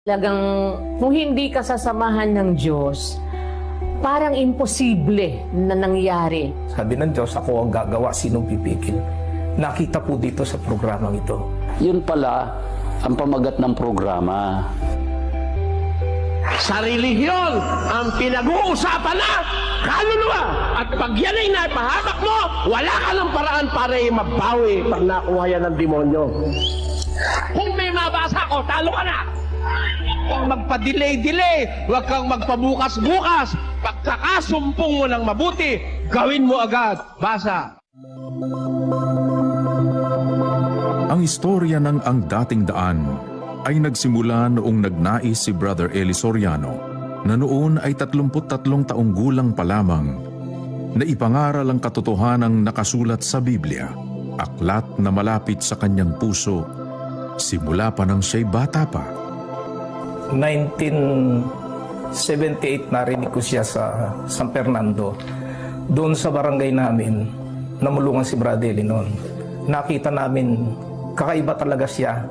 Talagang kung hindi ka sasamahan ng Diyos, parang imposible na nangyari. Sabi ng Diyos, ako ang gagawa, sinong pipigil? Nakita po dito sa programang ito. Yun pala ang pamagat ng programa. Sa relihiyon ang pinag-uusapan na kaluluwa. At pag yan ay napahamak mo, wala ka ng paraan para mabawi pag nakuha yan ng demonyo. Kung may mabasa ko, talo ka na. Huwag magpa-delay-delay. Huwag kang magpabukas-bukas. Pagkakasumpong mo ng mabuti, gawin mo agad. Basa. Ang istorya ng Ang Dating Daan ay nagsimula noong nagnais si Brother Eli Soriano na noon ay 33 taong gulang pa lamang na ipangaral ang katotohanang nakasulat sa Biblia, aklat na malapit sa kanyang puso, simula pa nang siya'y bata pa. 1978 narinig ko siya sa San Fernando. Doon sa barangay namin, namulungan si Brother Eli noon. Nakita namin, kakaiba talaga siya.